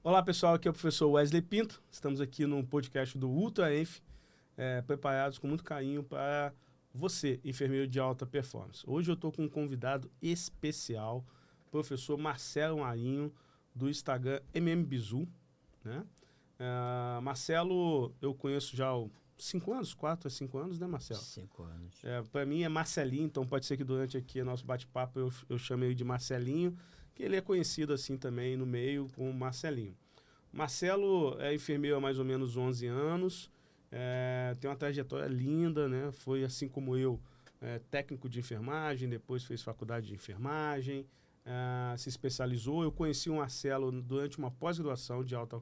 Olá pessoal, aqui é o professor Wesley Pinto. Estamos aqui no podcast do UltraEnf, preparados com muito carinho para você, enfermeiro de alta performance. Hoje eu estou com um convidado especial, professor Marcelo Marinho, do Instagram MMBizu, né? Marcelo eu conheço já há 5 anos, 4 a 5 anos, né, Marcelo? 5 anos. Para mim é Marcelinho, então pode ser que durante aqui nosso bate-papo eu chame ele de Marcelinho, que ele é conhecido assim também no meio como Marcelinho. Marcelo é enfermeiro há mais ou menos 11 anos, tem uma trajetória linda, né? Foi assim como eu, técnico de enfermagem, depois fez faculdade de enfermagem, se especializou. Eu conheci o Marcelo durante uma pós-graduação de alta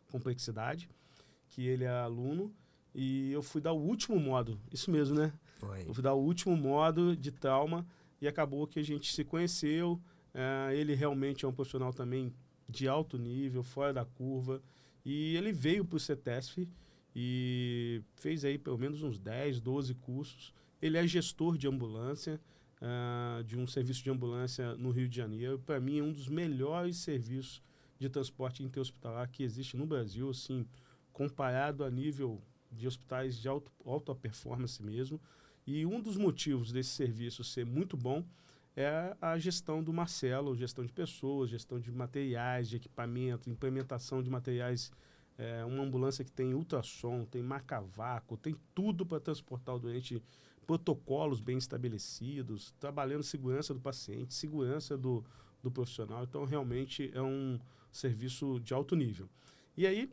complexidade, que ele é aluno, e eu fui dar o último módulo, isso mesmo, né? Foi. Eu fui dar o último módulo de trauma e acabou que a gente se conheceu. Ele realmente é um profissional também de alto nível, fora da curva, e ele veio para o CETESF e fez aí pelo menos uns 10, 12 cursos. Ele é gestor de ambulância, de um serviço de ambulância no Rio de Janeiro. Para mim é um dos melhores serviços de transporte interhospitalar que existe no Brasil, assim, comparado a nível de hospitais de alta performance mesmo. E um dos motivos desse serviço ser muito bom é a gestão do Marcelo, gestão de pessoas, gestão de materiais, de equipamento, implementação de materiais. Uma ambulância que tem ultrassom, tem maca-vácuo, tem tudo para transportar o doente, protocolos bem estabelecidos, trabalhando segurança do paciente, segurança do profissional. Então, realmente é um serviço de alto nível. E aí,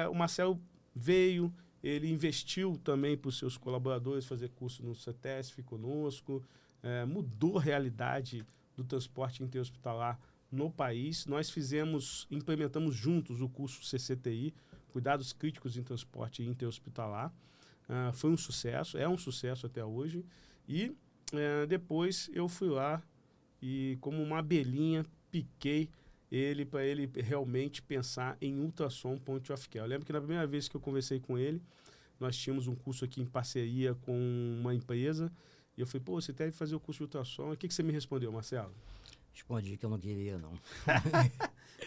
o Marcelo veio, ele investiu também para os seus colaboradores fazer curso no CETESF conosco, mudou a realidade do transporte interhospitalar no país. Nós implementamos juntos o curso CCTI, Cuidados Críticos em Transporte Interhospitalar. Foi um sucesso, é um sucesso até hoje. E depois eu fui lá e, como uma abelhinha, piquei ele para ele realmente pensar em ultrassom point of care. Eu lembro que na primeira vez que eu conversei com ele, nós tínhamos um curso aqui em parceria com uma empresa, e eu falei, pô, você deve fazer o curso de ultrassom. O que você me respondeu, Marcelo? Respondi que eu não queria, não.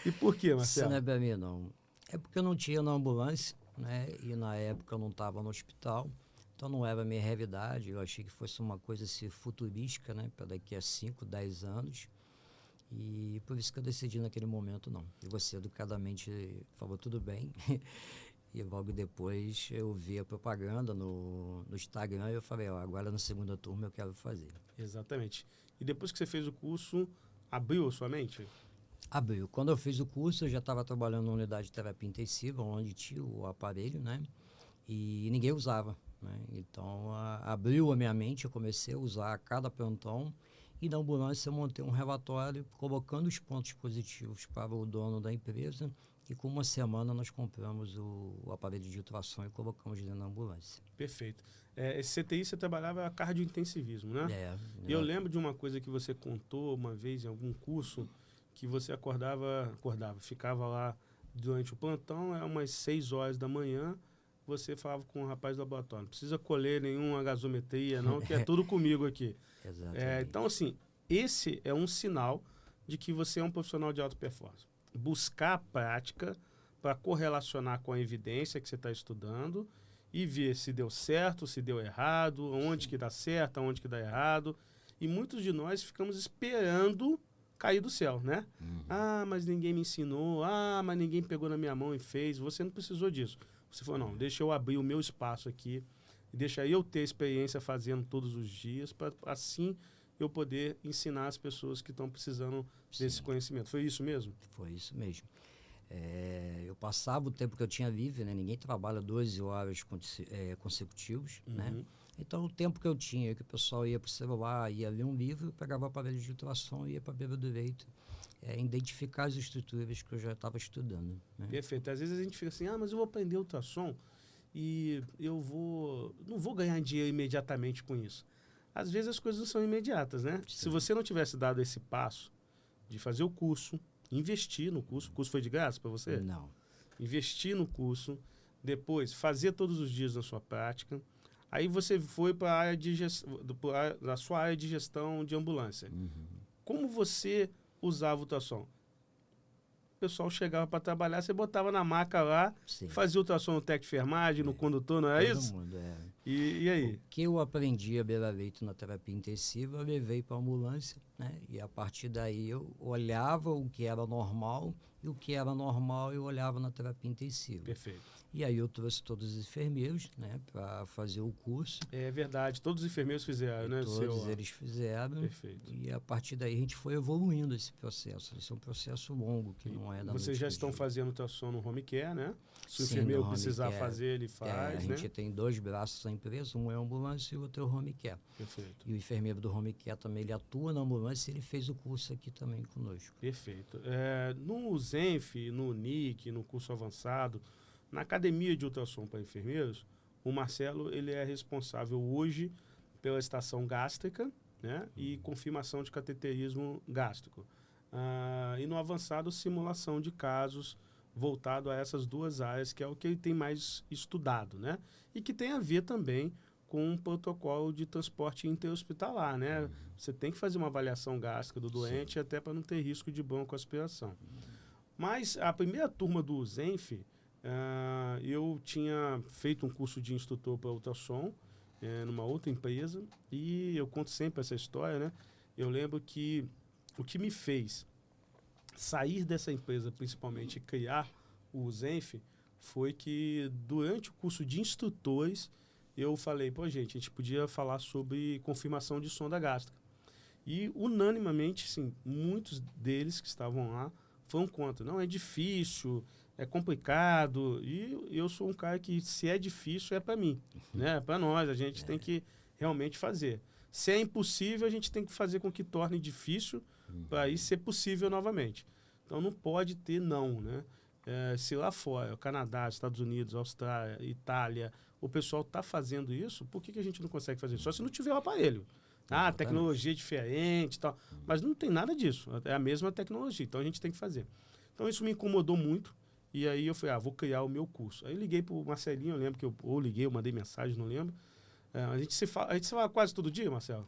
E por quê, Marcelo? Isso não é para mim, não. É porque eu não tinha na ambulância, né? E na época eu não estava no hospital, então não era a minha realidade. Eu achei que fosse uma coisa assim, futurística, né? Para daqui a 5, 10 anos. E por isso que eu decidi naquele momento, não. E você educadamente falou tudo bem. E logo depois eu vi a propaganda no Instagram e eu falei, agora na segunda turma eu quero fazer. Exatamente. E depois que você fez o curso, abriu a sua mente? Abriu. Quando eu fiz o curso, eu já estava trabalhando na unidade de terapia intensiva, onde tinha o aparelho, né? E ninguém usava, né? Então, abriu a minha mente, eu comecei a usar a cada plantão. E na ambulância eu montei um relatório colocando os pontos positivos para o dono da empresa, e com uma semana nós compramos o aparelho de ultrassom e colocamos dentro da ambulância. Perfeito. Esse CTI você trabalhava cardiointensivismo, né? E eu lembro de uma coisa que você contou uma vez em algum curso, que você ficava lá durante o plantão, umas 6 horas da manhã, você falava com o rapaz do laboratório, não precisa colher nenhuma gasometria não, que é tudo comigo aqui. Exatamente. Então, assim, esse é um sinal de que você é um profissional de alta performance. Buscar a prática para correlacionar com a evidência que você está estudando e ver se deu certo, se deu errado, onde que dá certo, onde que dá errado. E muitos de nós ficamos esperando cair do céu, né? Mas ninguém me ensinou, mas ninguém pegou na minha mão e fez. Você não precisou disso. Você falou, não, deixa eu abrir o meu espaço aqui, deixa eu ter experiência fazendo todos os dias, para assim eu poder ensinar as pessoas que estão precisando desse conhecimento. Foi isso mesmo? Foi isso mesmo. Eu passava o tempo que eu tinha livre, né? Ninguém trabalha 12 horas consecutivos, né? Então, o tempo que eu tinha, que o pessoal ia para o celular, ia ler um livro, pegava o aparelho de ultrassom e ia para a beira do leito, identificar as estruturas que eu já estava estudando, né? Perfeito. Às vezes a gente fica assim, mas eu vou aprender ultrassom e não vou ganhar dinheiro imediatamente com isso. Às vezes as coisas não são imediatas, né? Sim. Se você não tivesse dado esse passo de fazer o curso, investir no curso, o curso foi de graça para você? Não. Investir no curso, depois fazer todos os dias na sua prática, aí você foi para a área da sua área de gestão de ambulância. Como você usava o ultrassom? pessoal chegava para trabalhar, você botava na maca lá, Sim. fazia ultrassom no técnico de enfermagem, no condutor, não era Todo isso? mundo, é. E aí? O que eu aprendi a beira-leito na terapia intensiva, eu levei para a ambulância, né? E a partir daí eu olhava o que era normal, e o que era normal eu olhava na terapia intensiva. Perfeito. E aí eu trouxe todos os enfermeiros, né, para fazer o curso. É verdade, todos os enfermeiros fizeram, né? Todos eles fizeram. Perfeito. E a partir daí a gente foi evoluindo esse processo. Esse é um processo longo, que não é da Vocês já noite estão pro dia. fazendo ultrassom no home care, né? Se o Sim, enfermeiro no home precisar care. fazer, ele faz, A né? gente tem 2 braços da empresa, um é a ambulância e o outro é o home care. Perfeito. E o enfermeiro do home care também, ele atua na ambulância e ele fez o curso aqui também conosco. Perfeito. No Zenf, no NIC, no curso avançado, na academia de ultrassom para enfermeiros, o Marcelo ele é responsável hoje pela estação gástrica, né, e confirmação de cateterismo gástrico. E no avançado, simulação de casos voltado a essas 2 áreas, que é o que ele tem mais estudado, né? E que tem a ver também com um protocolo de transporte interhospitalar, né? Você tem que fazer uma avaliação gástrica do doente, até para não ter risco de broncoaspiração. Mas a primeira turma do Zenf, eu tinha feito um curso de instrutor para ultrassom numa outra empresa, e eu conto sempre essa história, né? Eu lembro que o que me fez sair dessa empresa, principalmente, e criar o Zenf, foi que durante o curso de instrutores eu falei, pô, gente, a gente podia falar sobre confirmação de sonda gástrica. E unanimamente, sim, muitos deles que estavam lá foram contra. Não, é difícil, é complicado, e eu sou um cara que, se é difícil, é para mim, né? É para nós, a gente tem que realmente fazer. Se é impossível, a gente tem que fazer com que torne difícil para aí ser possível novamente. Então não pode ter não, né? Se lá fora, o Canadá, Estados Unidos, Austrália, Itália, o pessoal está fazendo isso, por que a gente não consegue fazer? Só se não tiver o aparelho. A tecnologia é diferente e tal. Mas não tem nada disso. É a mesma tecnologia. Então a gente tem que fazer. Então isso me incomodou muito. E aí eu falei, vou criar o meu curso. Aí liguei para o Marcelinho, eu lembro que eu mandei mensagem, não lembro. A gente se fala quase todo dia, Marcelo?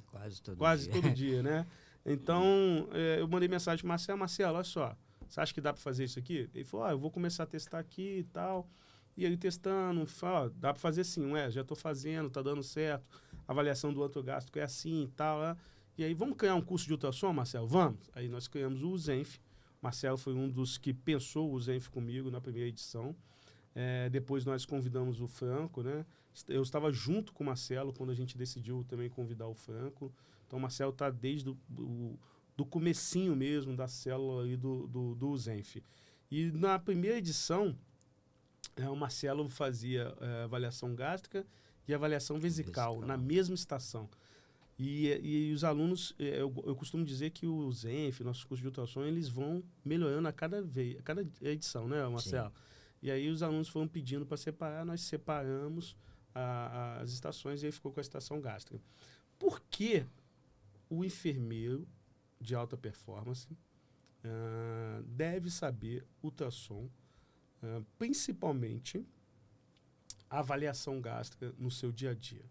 Quase todo dia, né? Então, eu mandei mensagem para o Marcelo, olha só, você acha que dá para fazer isso aqui? Ele falou, eu vou começar a testar aqui e tal. E aí testando, fala, dá para fazer sim, já estou fazendo, está dando certo. A avaliação do ortogástrico é assim e tal. Né? E aí, vamos criar um curso de ultrassom, Marcelo? Vamos? Aí nós criamos o Zenf. Marcelo foi um dos que pensou o Zenf comigo na primeira edição. Depois nós convidamos o Franco, né? Eu estava junto com o Marcelo quando a gente decidiu também convidar o Franco. Então o Marcelo está desde do comecinho mesmo da célula ali do Zenf. E na primeira edição, o Marcelo fazia avaliação gástrica e avaliação vesical na mesma estação. E os alunos, eu costumo dizer que o Zenf, nossos cursos de ultrassom, eles vão melhorando a cada edição, né, Marcelo? Sim. E aí os alunos foram pedindo para separar, nós separamos as estações e aí ficou com a estação gástrica. Por que o enfermeiro de alta performance deve saber ultrassom, principalmente a avaliação gástrica no seu dia a dia?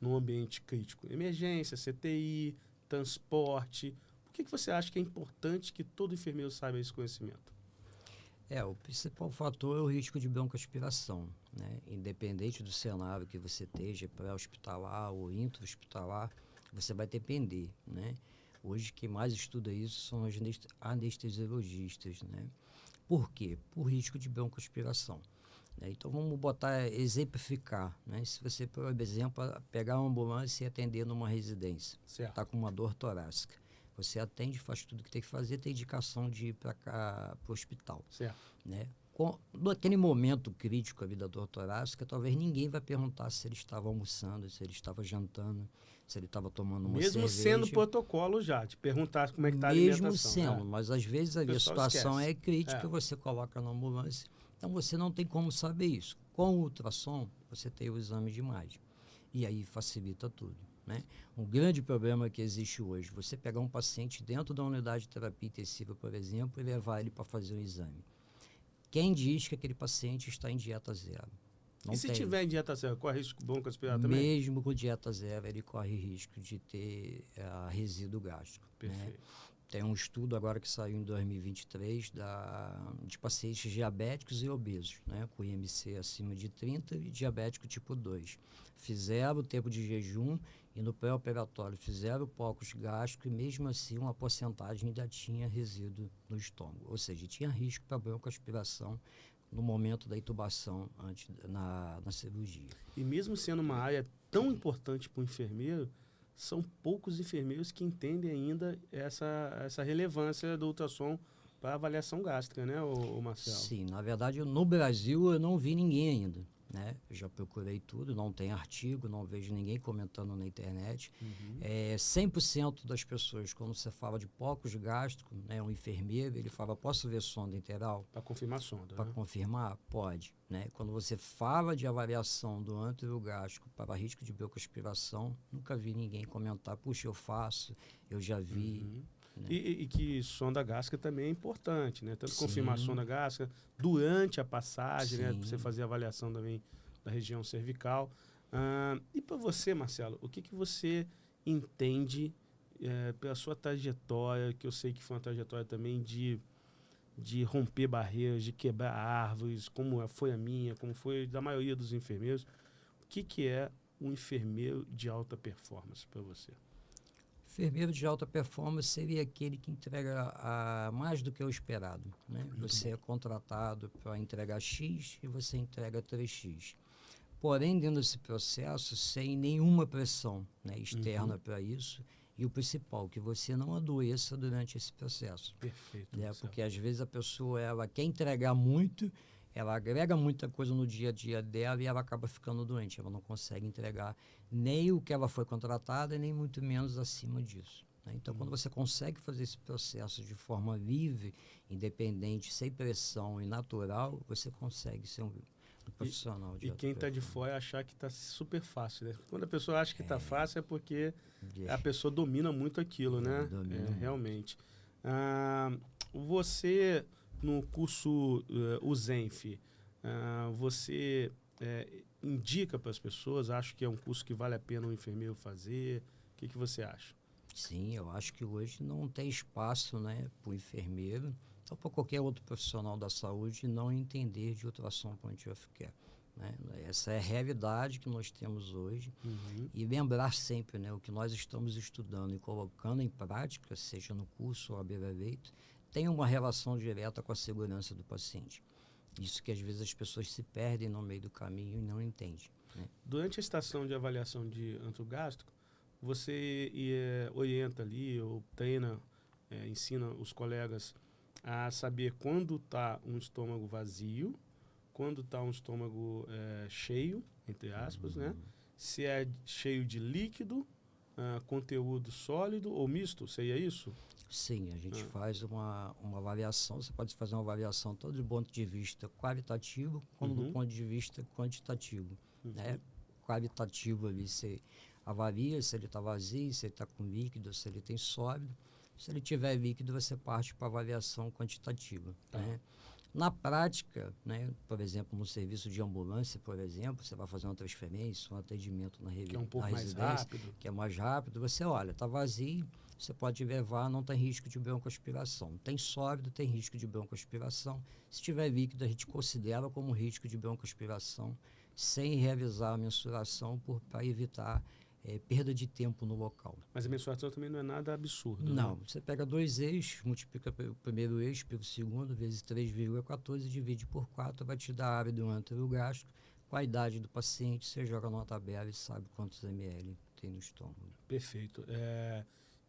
No ambiente crítico, emergência, CTI, transporte. Por que você acha que é importante que todo enfermeiro saiba esse conhecimento? O principal fator é o risco de broncoaspiração, né? Independente do cenário que você esteja, pré-hospitalar ou intra-hospitalar, você vai depender, né? Hoje, quem mais estuda isso são os anestesiologistas, né? Por quê? Por risco de broncoaspiração. Então, vamos exemplificar, né? Se você, por exemplo, pegar uma ambulância e atender numa residência, está com uma dor torácica, você atende, faz tudo que tem que fazer, tem indicação de ir para o hospital. Certo. Né? Naquele momento crítico ali da dor torácica, talvez ninguém vai perguntar se ele estava almoçando, se ele estava jantando, se ele estava tomando uma cerveja. Mesmo sendo protocolo já, de perguntar como é que está a alimentação. Mesmo sendo, mas às vezes a situação é crítica, você coloca na ambulância. Então, você não tem como saber isso. Com o ultrassom, você tem o exame de imagem. E aí facilita tudo, né? Um grande problema que existe hoje, você pegar um paciente dentro da unidade de terapia intensiva, por exemplo, e levar ele para fazer um exame. Quem diz que aquele paciente está em dieta zero? Não se tiver em dieta zero, corre risco de broncoaspirar também? Mesmo com dieta zero, ele corre risco de ter resíduo gástrico. Perfeito. Né? Tem um estudo agora que saiu em 2023 de pacientes diabéticos e obesos, né, com IMC acima de 30 e diabético tipo 2. Fizeram o tempo de jejum e no pré-operatório fizeram o POCUS gástrico e mesmo assim uma porcentagem ainda tinha resíduo no estômago. Ou seja, tinha risco para broncoaspiração no momento da intubação na cirurgia. E mesmo sendo uma área tão importante para o enfermeiro, são poucos enfermeiros que entendem ainda essa relevância do ultrassom para avaliação gástrica, né, o Marcelo? Sim, na verdade, no Brasil eu não vi ninguém ainda, né? Eu já procurei tudo, não tem artigo, não vejo ninguém comentando na internet. 100% das pessoas, quando você fala de POCUS gástrico, né, um enfermeiro, ele fala, posso ver sonda interal? Para confirmar a sonda, Para né? confirmar? Pode. Né? Quando você fala de avaliação do ântero gástrico para risco de broncoaspiração, nunca vi ninguém comentar, puxa, eu faço, eu já vi. Né? E que sonda gástrica também é importante, né? Tanto Sim. confirmar a sonda gástrica durante a passagem, né? Sim. Para você fazer a avaliação também da região cervical. E para você, Marcelo, o que você entende pela sua trajetória, que eu sei que foi uma trajetória também de romper barreiras, de quebrar árvores, como foi a minha, como foi da maioria dos enfermeiros. O que é um enfermeiro de alta performance para você? Enfermeiro de alta performance seria aquele que entrega mais do que o esperado. Né? Você é contratado para entregar X e você entrega 3X. Porém, dentro desse processo, sem nenhuma pressão, né, externa para isso, e o principal, que você não adoeça durante esse processo. Perfeito. Né? Porque às vezes a pessoa ela quer entregar muito, ela agrega muita coisa no dia a dia dela e ela acaba ficando doente. Ela não consegue entregar nem o que ela foi contratada, nem muito menos acima disso. Né? Então, quando você consegue fazer esse processo de forma livre, independente, sem pressão e natural, você consegue ser um profissional de alta quem está de fora achar que está super fácil, né? Quando a pessoa acha que está fácil é porque a pessoa domina muito aquilo, né? Realmente. Você, no curso USENF, você indica para as pessoas, acha que é um curso que vale a pena um enfermeiro fazer? O que você acha? Sim, eu acho que hoje não tem espaço, né, para o enfermeiro ou para qualquer outro profissional da saúde não entender de ultrassom point of care. Né? Essa é a realidade que nós temos hoje. E lembrar sempre, né, o que nós estamos estudando e colocando em prática, seja no curso ou à beira-leito, tem uma relação direta com a segurança do paciente. Isso que às vezes as pessoas se perdem no meio do caminho e não entendem. Né? Durante a estação de avaliação de antrogástrico, você orienta ali ou treina, ensina os colegas a saber quando está um estômago vazio, quando está um estômago cheio, entre aspas, né? Se é cheio de líquido, conteúdo sólido ou misto, seria isso? Sim, a gente faz uma avaliação, você pode fazer uma avaliação tanto do ponto de vista qualitativo como do ponto de vista quantitativo. Né? Qualitativo ali, você avalia se ele está vazio, se ele está com líquido, se ele tem sólido. Se ele tiver líquido, você parte para avaliação quantitativa. Né? Na prática, né, por exemplo, no serviço de ambulância, por exemplo, você vai fazer uma transferência, um atendimento na que é um pouco mais rápido. que é mais rápido, você olha, está vazio, você pode levar, não tem risco de broncoaspiração. Tem sólido, tem risco de broncoaspiração. Se tiver líquido, a gente considera como risco de broncoaspiração, sem realizar a mensuração para evitar perda de tempo no local. Mas a mensuração também não é nada absurdo. Não, né? Você pega 2 eixos, multiplica o primeiro eixo pelo segundo, vezes 3,14, divide por 4, vai te dar a área do ântero gástrico, com a idade do paciente, você joga numa tabela e sabe quantos ml tem no estômago. Perfeito.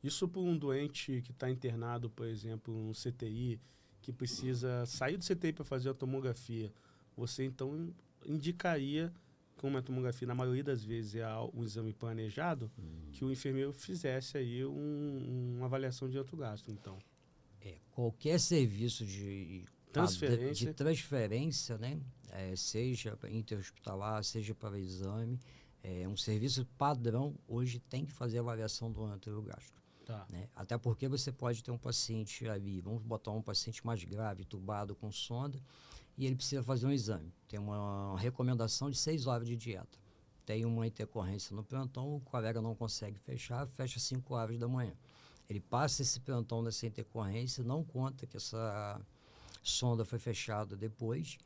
Isso para um doente que está internado, por exemplo, um CTI, que precisa sair do CTI para fazer a tomografia, você então indicaria, como a tomografia na maioria das vezes é um exame planejado, que o enfermeiro fizesse aí uma avaliação de antrogástrico, então. Qualquer serviço de transferência, né? Seja interhospitalar, seja para exame, um serviço padrão hoje tem que fazer a avaliação do ântero gástrico. Tá. Né? Até porque você pode ter um paciente ali, vamos botar um paciente mais grave, tubado com sonda, e ele precisa fazer um exame. Tem uma recomendação de 6 horas de dieta. Tem uma intercorrência no plantão, o colega não consegue fechar, fecha 5 horas da manhã. Ele passa esse plantão nessa intercorrência, não conta que essa sonda foi fechada depois.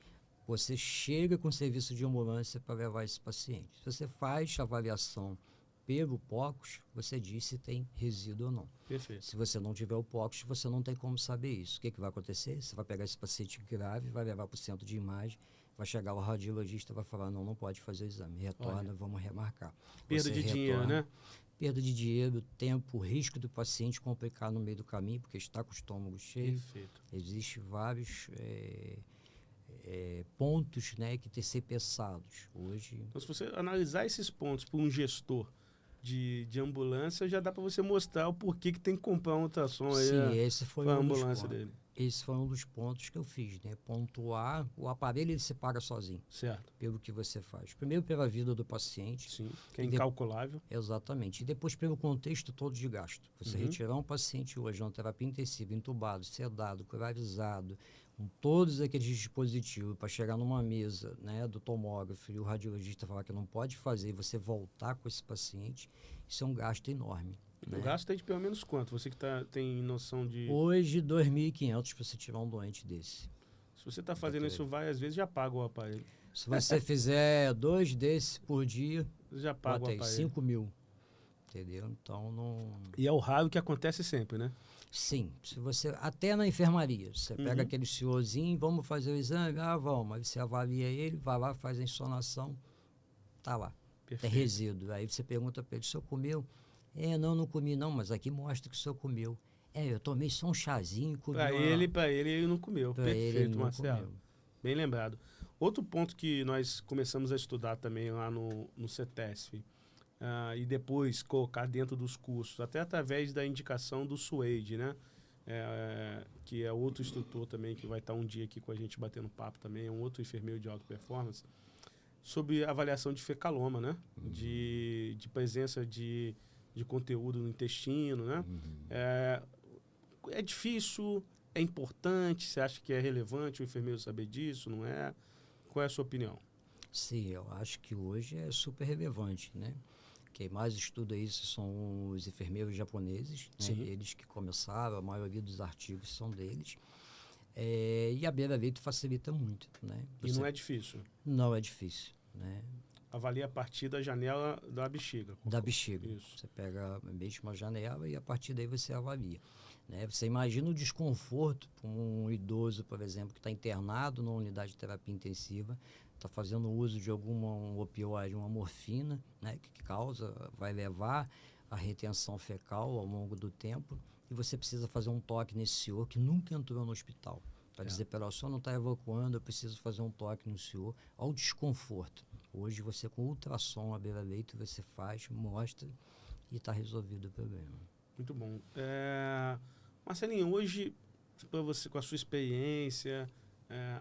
Você chega com o serviço de ambulância para levar esse paciente. Se você faz a avaliação pelo POCUS, você diz se tem resíduo ou não. Perfeito. Se você não tiver o POCUS, você não tem como saber isso. O que vai acontecer? Você vai pegar esse paciente grave, vai levar para o centro de imagem, vai chegar o radiologista, vai falar, não pode fazer o exame. Retorna, vamos remarcar. Perda de dinheiro, né? Perda de dinheiro, tempo, risco do paciente complicar no meio do caminho, porque está com o estômago cheio. Perfeito. Existem vários pontos, né, que tem que ser pensados. Hoje... Então, se você analisar esses pontos por um gestor de ambulância, já dá para você mostrar o porquê que tem que comprar um ultrassom aí. Sim, esse foi a ambulância dele. Esse foi um dos pontos que eu fiz, né? Pontuar, o aparelho ele se paga sozinho. Certo. Pelo que você faz. Primeiro pela vida do paciente. Sim, que é incalculável. Exatamente. E depois pelo contexto todo de gasto. Você retirar um paciente hoje na terapia intensiva, entubado, sedado, curarizado, com todos aqueles dispositivos para chegar numa mesa, né, do tomógrafo e o radiologista falar que não pode fazer e você voltar com esse paciente, isso é um gasto enorme. O gasto é de pelo menos quanto? Você que tem noção de... Hoje, 2.500 para você tirar um doente desse. Se você está fazendo isso, às vezes já paga o aparelho. Se você fizer 2 desses por dia, já paga o aparelho. 5 mil. Entendeu? Então, não... E é o raro que acontece sempre, né? Sim. Se você, até na enfermaria, você pega aquele senhorzinho, vamos fazer o exame? Vamos. Aí você avalia ele, vai lá, faz a insonação, tá lá. Perfeito. É resíduo. Aí você pergunta para ele, o senhor comeu? Não comi não, mas aqui mostra que o senhor comeu. Eu tomei só um chazinho, comi. Para ele não comeu. Perfeito, Marcelo. Bem lembrado. Outro ponto que nós começamos a estudar também lá no CETESF, e depois colocar dentro dos cursos, até através da indicação do Suede, né? Que é outro instrutor também, que vai estar um dia aqui com a gente batendo papo também, é um outro enfermeiro de alta performance, sobre avaliação de fecaloma, né? De presença de conteúdo no intestino, né? É difícil, é importante, você acha que é relevante o enfermeiro saber disso, não é? Qual é a sua opinião? Sim, eu acho que hoje é super relevante, né? Quem mais estuda isso são os enfermeiros japoneses, né? Eles que começaram, a maioria dos artigos são deles. E a beira-leito facilita muito, né? E não é difícil? Não é difícil, né? Avalia a partir da janela da bexiga. Da bexiga. Isso. Você pega mesmo uma janela e a partir daí você avalia. Né? Você imagina o desconforto para um idoso, por exemplo, que está internado numa unidade de terapia intensiva, está fazendo uso de um opioide, uma morfina, né, que vai levar a retenção fecal ao longo do tempo, e você precisa fazer um toque nesse senhor que nunca entrou no hospital. Para dizer, pera, o senhor não está evacuando, eu preciso fazer um toque no senhor. Olha o desconforto. Hoje você com ultrassom à beira-leito, você faz, mostra e está resolvido o problema. Muito bom. Marcelinho, hoje, para você, com a sua experiência,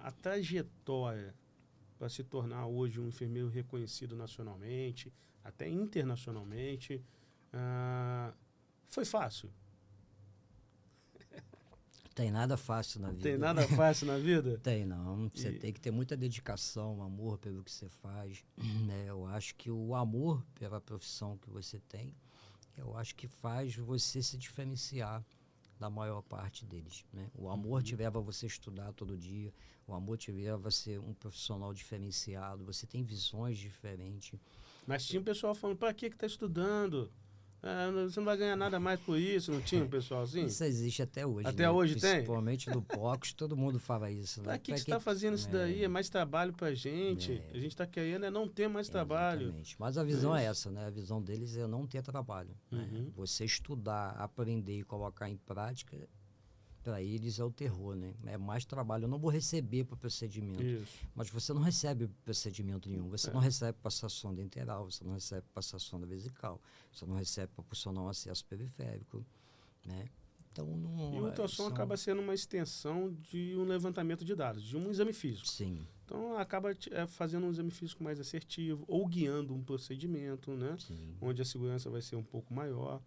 a trajetória para se tornar hoje um enfermeiro reconhecido nacionalmente, até internacionalmente, foi fácil? Tem nada fácil na vida. Tem nada fácil na vida? Tem, não. Você tem que ter muita dedicação, amor pelo que você faz. Eu acho que o amor pela profissão que você tem, eu acho que faz você se diferenciar da maior parte deles, né? O amor te leva a você estudar todo dia, o amor te leva a ser um profissional diferenciado, você tem visões diferentes. Mas tinha um pessoal falando, para que está estudando? Você não vai ganhar nada mais por isso, não tinha um pessoal assim? Isso existe até hoje. Até hoje tem? Principalmente no POCUS, todo mundo fala isso. Para que você está fazendo isso daí? É mais trabalho para a gente. A gente está querendo não ter mais trabalho. Exatamente. Mas a visão é essa, né? A visão deles é não ter trabalho. Né? Você estudar, aprender e colocar em prática, para eles é o terror, né? É mais trabalho. Eu não vou receber para procedimento. Isso. Mas você não recebe procedimento nenhum. Você não recebe passar sonda enteral, você não recebe passar sonda vesical, você não recebe proporcionar um acesso periférico, né? Então, não, e o ultrassom acaba sendo uma extensão de um levantamento de dados, de um exame físico. Sim. Então, acaba fazendo um exame físico mais assertivo ou guiando um procedimento, né? Sim. Onde a segurança vai ser um pouco maior.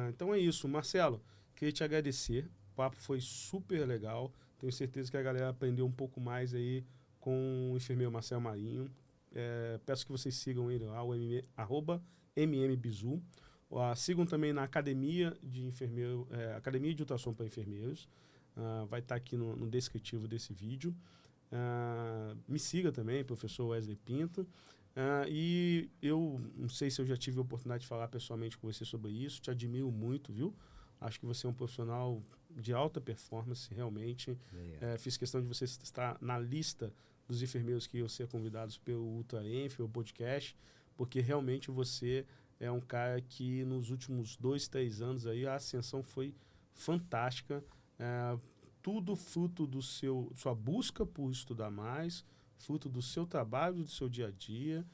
Então, é isso. Marcelo, queria te agradecer. O papo foi super legal. Tenho certeza que a galera aprendeu um pouco mais aí com o enfermeiro Marcelo Marinho. Peço que vocês sigam ele lá, @mmbizu. Sigam também na Academia de Enfermeiro, Academia de Ultrassom para Enfermeiros. Vai estar aqui no descritivo desse vídeo. Me siga também, professor Wesley Pinto. E eu não sei se eu já tive a oportunidade de falar pessoalmente com você sobre isso. Te admiro muito, viu? Acho que você é um profissional de alta performance, realmente. Fiz questão de você estar na lista dos enfermeiros que iam ser convidados pelo Ultra Enf, o podcast, porque realmente você é um cara que nos últimos 2, 3 anos aí a ascensão foi fantástica. Tudo fruto sua busca por estudar mais, fruto do seu trabalho, do seu dia a dia.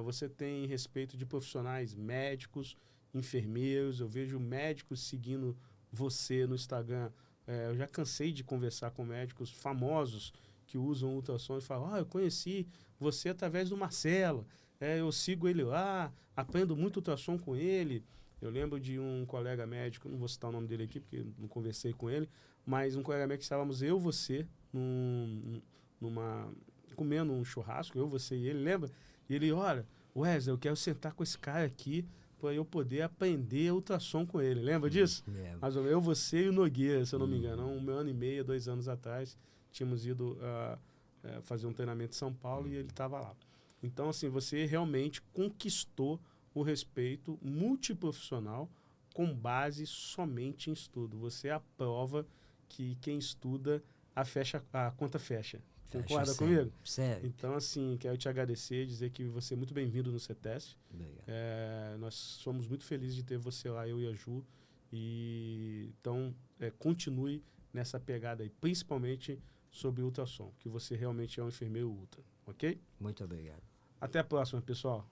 Você tem respeito de profissionais médicos, enfermeiros. Eu vejo médicos seguindo você no Instagram. Eu já cansei de conversar com médicos famosos que usam ultrassom e falam: eu conheci você através do Marcelo. Eu sigo ele lá, aprendo muito ultrassom com ele. Eu lembro de um colega médico, não vou citar o nome dele aqui porque não conversei com ele, mas um colega médico que estávamos você, comendo um churrasco, você e ele, lembra? E ele: olha, Wesley, eu quero sentar com esse cara aqui para eu poder aprender ultrassom com ele. Lembra disso? Mas você e o Nogueira, se eu não me engano, 1 ano e meio, 2 anos atrás, tínhamos ido fazer um treinamento em São Paulo e ele estava lá. Então, assim, você realmente conquistou o respeito multiprofissional com base somente em estudo. Você é a prova que quem estuda, a conta fecha. Concorda comigo? Sério. Então, assim, quero te agradecer, dizer que você é muito bem-vindo no CETESF. Nós somos muito felizes de ter você lá, eu e a Ju. Então, continue nessa pegada aí, principalmente sobre ultrassom, que você realmente é um enfermeiro ultra, ok? Muito obrigado. Até a próxima, pessoal.